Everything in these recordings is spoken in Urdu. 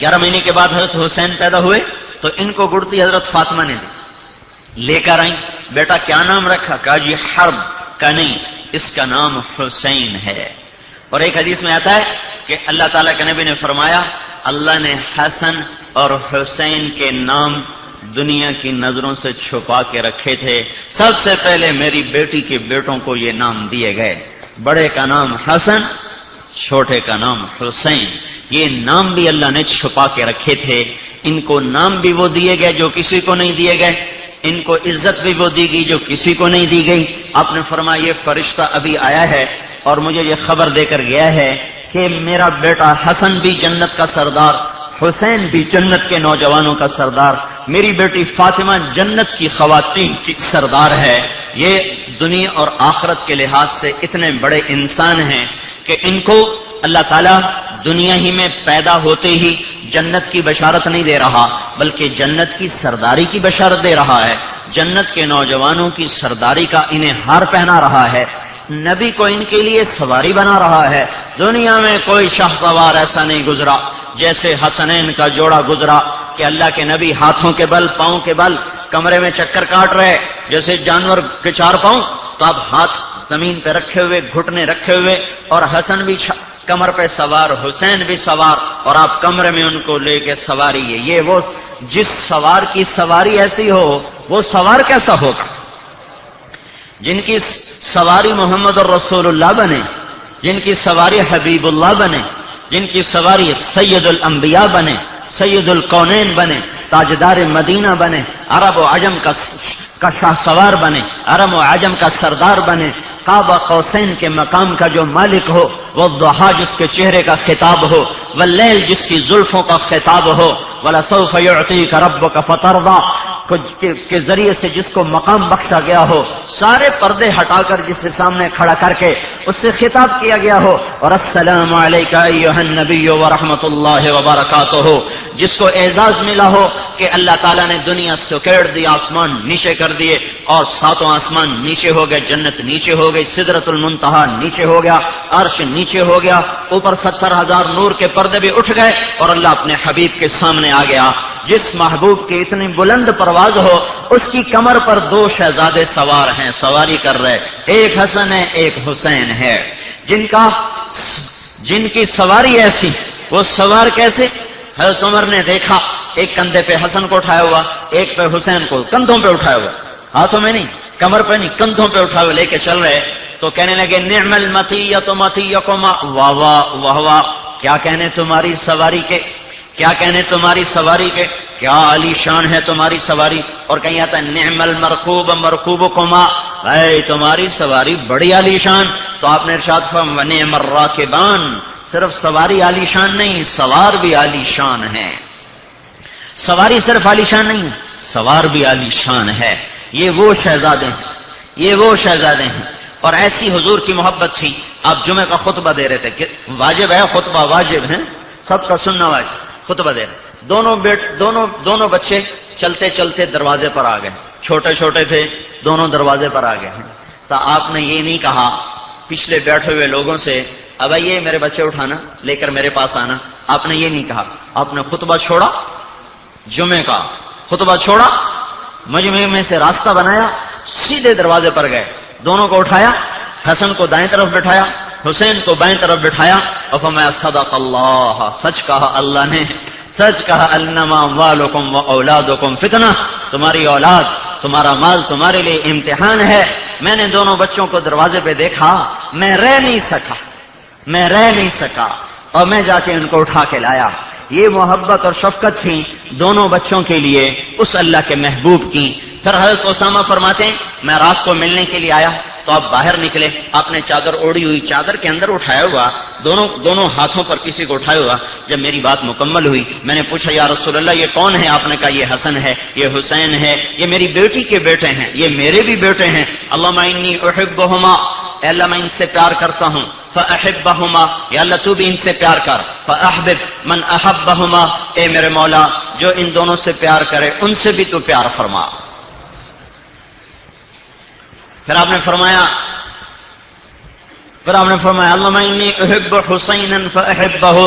11 مہینے کے بعد حضرت حسین پیدا ہوئے تو ان کو گڑتی حضرت فاطمہ نے دی، لے کر آئیں، بیٹا کیا نام رکھا؟ کہا جی حرب، کا نہیں اس کا نام حسین ہے۔ اور ایک حدیث میں آتا ہے کہ اللہ تعالیٰ کے نبی نے فرمایا اللہ نے حسن اور حسین کے نام دنیا کی نظروں سے چھپا کے رکھے تھے، سب سے پہلے میری بیٹی کے بیٹوں کو یہ نام دیے گئے، بڑے کا نام حسن، چھوٹے کا نام حسین۔ یہ نام بھی اللہ نے چھپا کے رکھے تھے، ان کو نام بھی وہ دیے گئے جو کسی کو نہیں دیے گئے، ان کو عزت بھی وہ دی گئی جو کسی کو نہیں دی گئی۔ آپ نے فرمایا یہ فرشتہ ابھی آیا ہے اور مجھے یہ خبر دے کر گیا ہے کہ میرا بیٹا حسن بھی جنت کا سردار، حسین بھی جنت کے نوجوانوں کا سردار، میری بیٹی فاطمہ جنت کی خواتین کی سردار ہے۔ یہ دنیا اور آخرت کے لحاظ سے اتنے بڑے انسان ہیں کہ ان کو اللہ تعالیٰ دنیا ہی میں پیدا ہوتے ہی جنت کی بشارت نہیں دے رہا بلکہ جنت کی سرداری کی بشارت دے رہا ہے، جنت کے نوجوانوں کی سرداری کا انہیں ہار پہنا رہا ہے، نبی کو ان کے لیے سواری بنا رہا ہے۔ دنیا میں کوئی شاہ سوار ایسا نہیں گزرا جیسے حسنین کا جوڑا گزرا کہ اللہ کے نبی ہاتھوں کے بل پاؤں کے بل کمرے میں چکر کاٹ رہے جیسے جانور کے 4 پاؤں، تو اب ہاتھ زمین پہ رکھے ہوئے، گھٹنے رکھے ہوئے، اور حسن بھی کمر پہ سوار، حسین بھی سوار، اور آپ کمرے میں ان کو لے کے سواری ہے۔ یہ وہ جس سوار کی سواری ایسی ہو وہ سوار کیسا ہوگا؟ جن کی سواری محمد الرسول اللہ بنے، جن کی سواری حبیب اللہ بنے، جن کی سواری سید الانبیاء بنے، سید الکونین بنے، تاجدار مدینہ بنے، عرب و عجم کا شاہ سوار بنے، عرب و عجم کا سردار بنے، قاب قوسین کے مقام کا جو مالک ہو، وہ ضحیٰ جس کے چہرے کا خطاب ہو، واللیل جس کی زلفوں کا خطاب ہو، وَلَسَوْفَ يُعْطِيكَ رَبُّكَ فَتَرْضَىٰ کے ذریعے سے جس کو مقام بخشا گیا ہو، سارے پردے ہٹا کر جسے سامنے کھڑا کر کے اس سے خطاب کیا گیا ہو، اور السلام علیکہ ایھا النبی ورحمۃ اللہ وبرکاتہ، جس کو اعزاز ملا ہو کہ اللہ تعالیٰ نے دنیا سے کھیڑ دی، آسمان نیچے کر دیے، اور 7 آسمان نیچے ہو گئے، جنت نیچے ہو گئی، سدرۃ المنتہا نیچے ہو گیا، عرش نیچے ہو گیا، اوپر 70,000 نور کے پردے بھی اٹھ گئے، اور اللہ اپنے حبیب کے سامنے آ گیا۔ جس محبوب کی اتنی بلند پرواز ہو، اس کی کمر پر 2 شہزادے سوار ہیں، سواری کر رہے، ایک حسن ہے ایک حسین ہے، جن کی سواری ایسی، وہ سوار کیسے؟ حضرت عمر نے دیکھا ایک کندھے پہ حسن کو اٹھایا ہوا، ایک پہ حسین کو، کندھوں پہ اٹھایا ہوا، ہاتھوں میں نہیں، کمر پہ نہیں، کندھوں پہ اٹھائے ہوئے لے کے چل رہے، تو کہنے لگے نعم المطیۃ مطیکما، واہ واہ واہ واہ، کیا کہنے تمہاری سواری کے، کیا کہنے تمہاری سواری کے، کیا عالی شان ہے تمہاری سواری۔ اور کہیں آتا ہے نعم المرکوب مرکوبکما، اے تمہاری سواری بڑی عالی شان۔ تو آپ نے ارشاد فرمایا ونعم الراکبان، صرف سواری عالی شان نہیں، سوار بھی عالی شان ہے، سواری صرف عالی شان نہیں ہے، سوار بھی عالی شان ہے۔ یہ وہ شہزادے ہیں، یہ وہ شہزادے ہیں، اور ایسی حضور کی محبت تھی۔ آپ جمعہ کا خطبہ دے رہے تھے کہ واجب ہے، خطبہ واجب ہے، سب کا سننا واجب، خطبہ دے رہے، دونوں بچے چلتے چلتے دروازے پر آ گئے، چھوٹے چھوٹے تھے، دونوں دروازے پر آ گئے ہیں۔ تو آپ نے یہ نہیں کہا پچھلے بیٹھے ہوئے لوگوں سے اب یہ میرے بچے اٹھانا لے کر میرے پاس آنا، آپ نے یہ نہیں کہا، آپ نے خطبہ چھوڑا، جمعے کا خطبہ چھوڑا، مجمع میں سے راستہ بنایا، سیدھے دروازے پر گئے، دونوں کو اٹھایا، حسن کو دائیں طرف بٹھایا، حسین کو بائیں طرف بٹھایا، اور فرمایا صدق اللہ، سچ کہا اللہ نے، سچ کہا انما اموالکم و اولادکم فتنہ، تمہاری اولاد تمہارا مال تمہارے لیے امتحان ہے۔ میں نے دونوں بچوں کو دروازے پہ دیکھا، میں رہ نہیں سکا اور میں جا کے ان کو اٹھا کے لایا۔ یہ محبت اور شفقت تھی دونوں بچوں کے لیے اس اللہ کے محبوب کی۔ پھر حضرت اسامہ فرماتے ہیں میں رات کو ملنے کے لیے آیا تو آپ باہر نکلے، آپ نے چادر اوڑھی ہوئی، چادر کے اندر اٹھایا ہوا، دونوں ہاتھوں پر کسی کو اٹھایا ہوا۔ جب میری بات مکمل ہوئی میں نے پوچھا یا رسول اللہ یہ کون ہے؟ آپ نے کہا یہ حسن ہے، یہ حسین ہے، یہ میری بیٹی کے بیٹے ہیں، یہ میرے بھی بیٹے ہیں۔ اللہم انی احبہما، اے اللہ میں ان سے پیار کرتا ہوں، فاحبہما، یا اللہ تو بھی ان سے پیار کر، فاحبب من احبہما، اے میرے مولا جو ان دونوں سے پیار کرے ان سے بھی تو پیار فرما۔ پھر آپ نے فرمایا پھر آپ نے فرمایا اللہم انی احب حسینا فاحبہ،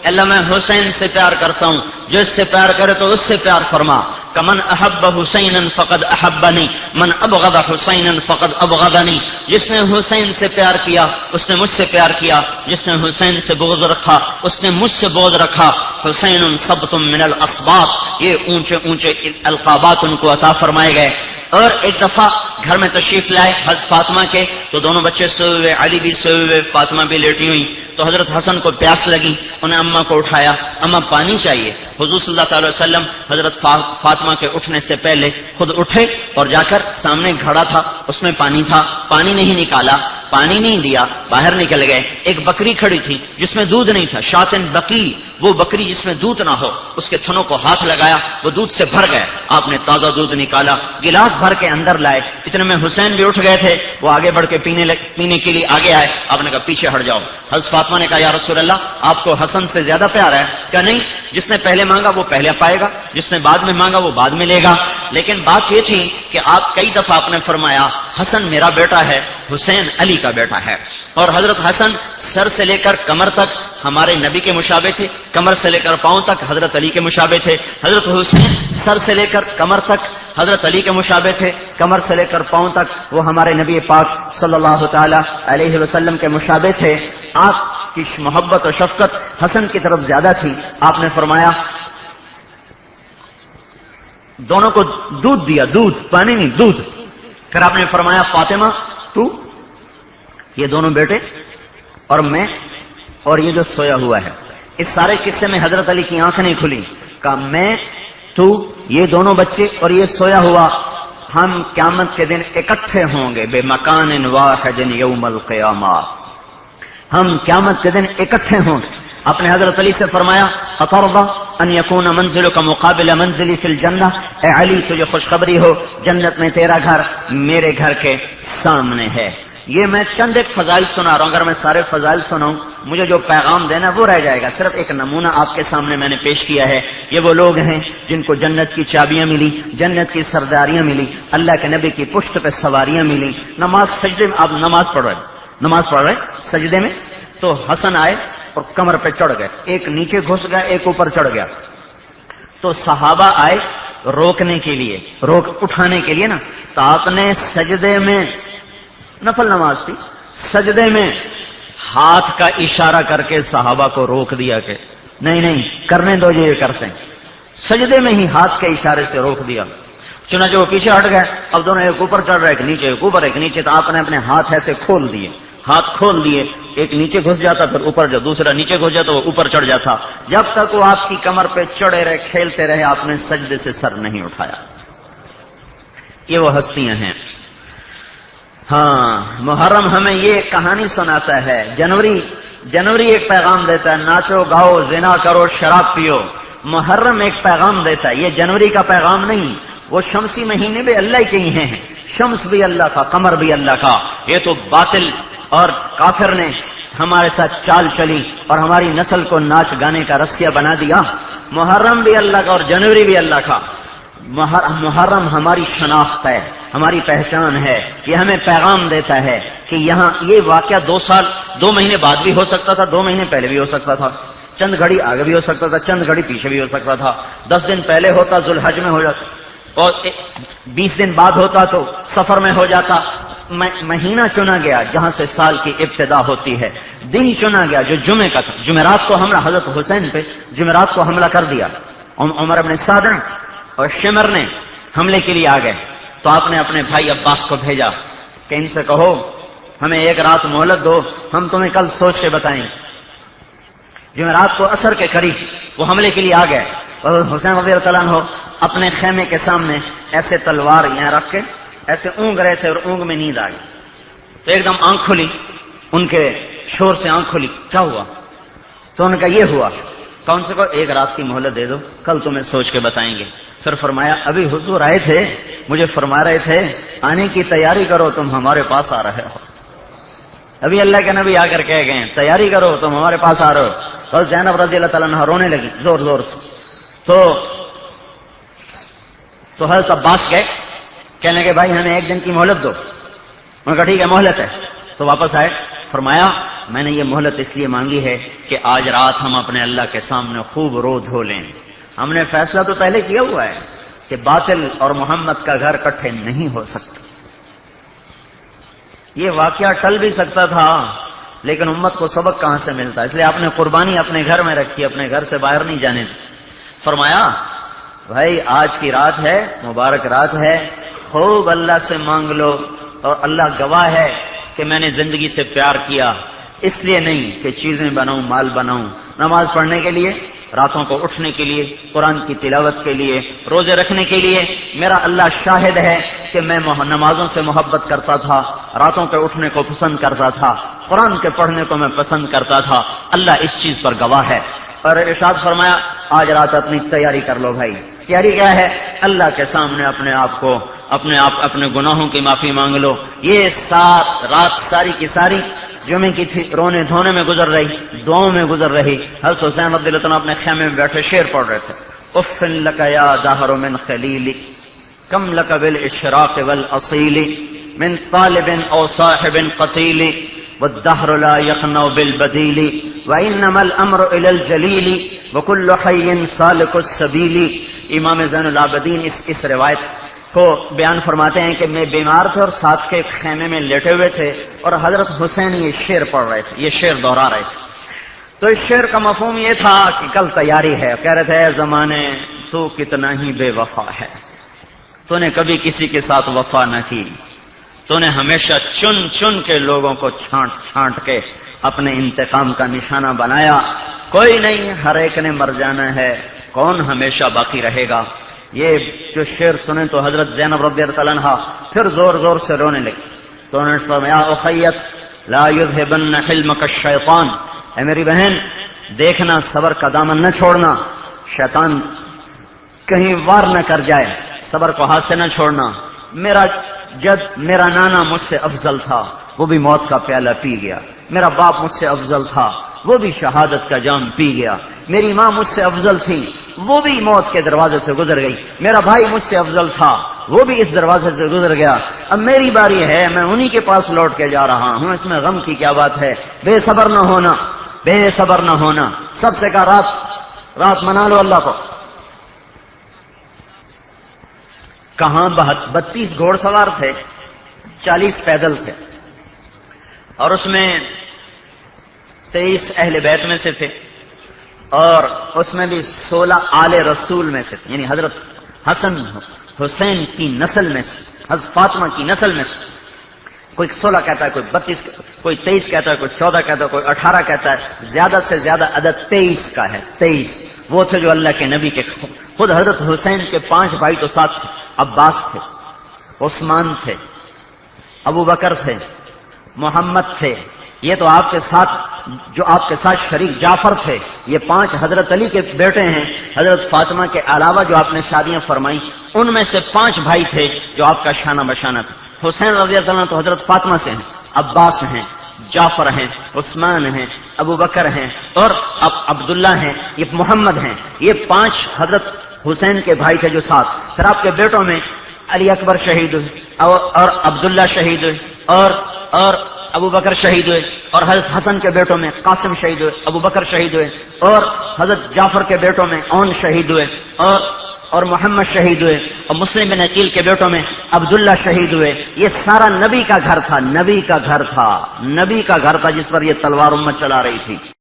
اللہ میں حسین سے پیار کرتا ہوں، جو اس سے پیار کرے تو اس سے پیار فرما۔ کمن احب حسینا فقد احبنی من ابغض حسینا فقد ابغضنی، جس نے حسین سے پیار کیا اس نے مجھ سے پیار کیا، جس نے حسین سے بغض رکھا اس نے مجھ سے بغض رکھا۔ حسین سبط من الاسباط، یہ اونچے اونچے القابات ان کو عطا فرمائے گئے۔ اور ایک دفعہ گھر میں تشریف لائے حضرت فاطمہ کے، تو دونوں بچے سوئے ہوئے، علی بھی سوئے ہوئے، فاطمہ بھی لیٹی ہوئی، تو حضرت حسن کو پیاس لگی، انہیں اماں کو اٹھایا، اماں پانی چاہیے۔ حضور صلی اللہ تعالی وسلم حضرت فاطمہ کے اٹھنے سے پہلے خود اٹھے اور جا کر سامنے گھڑا تھا اس میں پانی تھا، پانی نہیں نکالا، پانی نہیں دیا، باہر نکل گئے۔ ایک بکری کھڑی تھی جس میں دودھ نہیں تھا، شاتن بقی، وہ بکری جس میں دودھ نہ ہو، اس کے تھنوں کو ہاتھ لگایا، وہ دودھ سے بھر گئے۔ آپ نے تازہ دودھ نکالا، گلاس بھر کے اندر لائے، اتنے میں حسین بھی اٹھ گئے تھے، وہ آگے بڑھ کے پینے کے لیے آگے آئے۔ آپ نے کہا پیچھے ہٹ جاؤ۔ حضرت فاطمہ نے کہا یا رسول اللہ آپ کو حسن سے زیادہ پیار ہے؟ کہا نہیں، جس نے پہلے مانگا وہ پہلے پائے گا، جس نے بعد میں مانگا وہ بعد میں لے گا۔ لیکن بات یہ تھی کہ آپ کئی دفعہ آپ نے فرمایا حسن میرا بیٹا ہے، حسین علی کا بیٹا ہے، اور حضرت حسن سر سے لے کر کمر تک ہمارے نبی کے مشابہ تھے، کمر سے لے کر پاؤں تک حضرت علی کے مشابہ تھے۔ حضرت حسین سر سے لے کر کمر تک حضرت علی کے مشابہ تھے، کمر سے لے کر پاؤں تک وہ ہمارے نبی پاک صلی اللہ تعالی علیہ وسلم کے مشابہ تھے۔ آپ کی محبت اور شفقت حسن کی طرف زیادہ تھی۔ آپ نے فرمایا دونوں کو دودھ دیا، دودھ، پانی نہیں، دودھ۔ پھر آپ نے فرمایا فاطمہ تو، یہ دونوں بیٹے اور میں اور یہ جو سویا ہوا ہے۔ اس سارے قصے میں حضرت علی کی آنکھ نہیں کھلی، کہا میں، تو، یہ دونوں بچے اور یہ سویا ہوا، ہم قیامت کے دن اکٹھے ہوں گے بے مکان واحد یوم القیامہ، ہم قیامت کے دن اکٹھے ہوں گے۔ اپنے حضرت علی سے فرمایا اترضى ان يكون منزلك مقابل منزلي في الجنہ، اے علی تجھے خوشخبری ہو جنت میں تیرا گھر میرے گھر کے سامنے ہے۔ یہ میں چند ایک فضائل سنا رہا ہوں، اگر میں سارے فضائل سناؤں مجھے جو پیغام دینا وہ رہ جائے گا۔ صرف ایک نمونہ آپ کے سامنے میں نے پیش کیا ہے۔ یہ وہ لوگ ہیں جن کو جنت کی چابیاں ملی، جنت کی سرداریاں ملی، اللہ کے نبی کی پشت پہ سواریاں ملی۔ نماز سجدے میں، آپ نماز پڑھ رہے سجدے میں، تو حسن آئے اور کمر پہ چڑھ گئے، ایک نیچے گھس گیا ایک اوپر چڑھ گیا، تو صحابہ آئے روکنے کے لیے، اٹھانے کے لیے نا، تو آپ نے سجدے میں، نفل نماز تھی، سجدے میں ہاتھ کا اشارہ کر کے صحابہ کو روک دیا کہ نہیں کرنے دو جو یہ کرتے ہیں، سجدے میں ہی ہاتھ کے اشارے سے روک دیا۔ چنانچہ وہ پیچھے ہٹ گئے، اب دونوں ایک اوپر چڑھ رہے، ایک نیچے، ایک اوپر ایک نیچے، تو آپ نے اپنے ہاتھ ایسے کھول دیے، ہاتھ کھول دیے، ایک نیچے گھس جاتا پھر اوپر جا، دوسرا نیچے گھس جاتا وہ اوپر چڑھ جاتا، جب تک وہ آپ کی کمر پہ چڑھے رہے، کھیلتے رہے، آپ نے سجدے سے سر نہیں اٹھایا۔ یہ وہ ہستیاں ہیں۔ ہاں، محرم ہمیں یہ کہانی سناتا ہے، جنوری ایک پیغام دیتا ہے ناچو گاؤ زنا کرو شراب پیو، محرم ایک پیغام دیتا ہے، یہ جنوری کا پیغام نہیں۔ وہ شمسی مہینے بھی اللہ کے ہی ہیں، شمس بھی اللہ کا، قمر بھی اللہ کا۔ یہ تو باطل اور کافر نے ہمارے ساتھ چال چلی اور ہماری نسل کو ناچ گانے کا رسیہ بنا دیا۔ محرم بھی اللہ کا اور جنوری بھی اللہ کا۔ محرم ہماری شناخت ہے، ہماری پہچان ہے، یہ ہمیں پیغام دیتا ہے کہ یہاں یہ واقعہ 2 مہینے بعد بھی ہو سکتا تھا، 2 مہینے پہلے بھی ہو سکتا تھا، چند گھڑی آگے بھی ہو سکتا تھا، چند گھڑی پیچھے بھی ہو سکتا تھا، 10 دن پہلے ہوتا ذوالحج میں ہو جاتا، اور 20 دن بعد ہوتا تو سفر میں ہو جاتا۔ مہینہ چنا گیا جہاں سے سال کی ابتدا ہوتی ہے، دن چنا گیا جو جمعے کا تھا۔ جمعرات کو حملہ، حضرت حسین پہ جمعرات کو حملہ کر دیا، عمر ابن سعد اور شمر نے حملے کے لیے آ گئے، تو آپ نے اپنے بھائی عباس کو بھیجا کہ ان سے کہو ہمیں 1 رات مہلت دو، ہم تمہیں کل سوچ کے بتائیں۔ جمعرات کو عصر کے قریب وہ حملے کے لیے آ گئے، اور حسین رضی اللہ عنہ اپنے خیمے کے سامنے ایسے تلوار یہاں رکھ کے ایسے اونگ رہے تھے، اور اونگ میں نیند آ گئی، تو ایک دم آنکھ کھلی، ان کے شور سے آنکھ کھلی، کیا ہوا؟ تو ان کا یہ ہوا، کون سے کو 1 رات کی مہلت دے دو، کل تمہیں سوچ کے بتائیں گے۔ پھر فرمایا ابھی حضور آئے تھے، مجھے فرما رہے تھے آنے کی تیاری کرو، تم ہمارے پاس آ رہے ہو۔ ابھی اللہ کے نبی آ کر کہہ گئے تیاری کرو، تم ہمارے پاس آ رہے ہو۔ اور زینب رضی اللہ تعالیٰ عنہا رونے لگی زور زور سے، تو حضرت عباس گئے، کہنے لگے بھائی ہمیں 1 دن کی مہلت دو۔ انہوں نے کہا ٹھیک ہے مہلت ہے، تو واپس آئے، فرمایا میں نے یہ مہلت اس لیے مانگی ہے کہ آج رات ہم اپنے اللہ کے سامنے خوب رو دھو لیں. ہم نے فیصلہ تو پہلے کیا ہوا ہے کہ باطل اور محمد کا گھر اکٹھے نہیں ہو سکتے. یہ واقعہ ٹل بھی سکتا تھا لیکن امت کو سبق کہاں سے ملتا، اس لیے آپ نے قربانی اپنے گھر میں رکھی، اپنے گھر سے باہر نہیں جانے دی. فرمایا بھائی آج کی رات ہے، مبارک رات ہے، خوب اللہ سے مانگ لو، اور اللہ گواہ ہے کہ میں نے زندگی سے پیار کیا، اس لیے نہیں کہ چیزیں بناؤں مال بناؤں، نماز پڑھنے کے لیے، راتوں کو اٹھنے کے لیے، قرآن کی تلاوت کے لیے، روزے رکھنے کے لیے. میرا اللہ شاہد ہے کہ میں نمازوں سے محبت کرتا تھا، راتوں کے اٹھنے کو پسند کرتا تھا، قرآن کے پڑھنے کو میں پسند کرتا تھا. اللہ اس چیز پر گواہ ہے. اور ارشاد فرمایا آج رات اپنی تیاری کر لو بھائی. تیاری کیا ہے؟ اللہ کے سامنے اپنے گناہوں کی معافی مانگ لو. یہ رات ساری کی ساری جمعے کی تھی، رونے دھونے میں گزر رہی، دعاؤں میں گزر رہی. حضرت حسین رضی اللہ عنہ اپنے خیمے میں بیٹھے شعر پڑھ رہے تھے. اف لک یا دہر من خلیلی کم لک بالاشراق والاصیل من طالب او صاحب قتیل والدهر لا يخنو بالبديل وانما الامر الى الجليل وكل حي سالك السبيل. امام زین العابدین اس روایت کو بیان فرماتے ہیں کہ میں بیمار تھے اور ساتھ کے خیمے میں لیٹے ہوئے تھے اور حضرت حسین یہ شعر پڑھ رہے تھے، یہ شعر دہرا رہے تھے. تو اس شعر کا مفہوم یہ تھا کہ کل تیاری ہے. کہہ رہے تھے اے زمانے تو کتنا ہی بے وفا ہے، تو نے کبھی کسی کے ساتھ وفا نہ کی، تو نے ہمیشہ چن چن کے لوگوں کو چھانٹ چھانٹ کے اپنے انتقام کا نشانہ بنایا. کوئی نہیں، ہر ایک نے مر جانا ہے، کون ہمیشہ باقی رہے گا. یہ جو شعر سنے تو حضرت زینب رضی اللہ عنہ پھر زور زور سے رونے لگی. تو انہوں نے فرمایا اخیت لا یذهبن حلمک الشیطان، اے میری بہن دیکھنا صبر کا دامن نہ چھوڑنا، شیطان کہیں وار نہ کر جائے، صبر کو ہاتھ سے نہ چھوڑنا. میرا نانا مجھ سے افضل تھا، وہ بھی موت کا پیالہ پی گیا. میرا باپ مجھ سے افضل تھا، وہ بھی شہادت کا جام پی گیا. میری ماں مجھ سے افضل تھی، وہ بھی موت کے دروازے سے گزر گئی. میرا بھائی مجھ سے افضل تھا، وہ بھی اس دروازے سے گزر گیا. اب میری باری ہے، میں انہی کے پاس لوٹ کے جا رہا ہوں. اس میں غم کی کیا بات ہے؟ بے صبر نہ ہونا، بے صبر نہ ہونا. سب سے کہا رات منا لو اللہ کو. کہاں 32 گھوڑ سوار تھے، 40 پیدل تھے، اور اس میں 23 اہل بیت میں سے تھے، اور اس میں بھی 16 آل رسول میں سے تھے، یعنی حضرت حسن حسین کی نسل میں سے، حضرت فاطمہ کی نسل میں سے. کوئی 16 کہتا ہے، کوئی 32، کوئی 23 کہتا ہے، کوئی 14 کہتا ہے، کوئی 18 کہتا ہے. زیادہ سے زیادہ عدد 23 کا ہے. 23 وہ تھے جو اللہ کے نبی کے خود حضرت حسین کے 5 بھائی تو ساتھ تھے. عباس تھے، عثمان تھے، ابو بکر تھے، محمد تھے. یہ تو آپ کے ساتھ شریک جعفر تھے. یہ 5 حضرت علی کے بیٹے ہیں. حضرت فاطمہ کے علاوہ جو آپ نے شادیاں فرمائی ان میں سے 5 بھائی تھے جو آپ کا شانہ بشانہ تھا. حسین رضی اللہ عنہ تو حضرت فاطمہ سے ہیں، عباس ہیں، جعفر ہیں، عثمان ہیں، ابو بکر ہیں، اور اب عبداللہ ہیں، یہ محمد ہیں. یہ 5 حضرت حسین کے بھائی تھے جو ساتھ. پھر آپ کے بیٹوں میں علی اکبر شہید ہوئے، اور عبداللہ شہید ہوئے، اور ابو بکر شہید ہوئے، اور حضرت حسن کے بیٹوں میں قاسم شہید ہوئے، ابو بکر شہید ہوئے، اور حضرت جعفر کے بیٹوں میں اون شہید ہوئے، اور محمد شہید ہوئے، اور مسلم بن عقیل کے بیٹوں میں عبداللہ شہید ہوئے. یہ سارا نبی کا گھر تھا، نبی کا گھر تھا، نبی کا گھر تھا جس پر یہ تلوار امت چلا رہی تھی.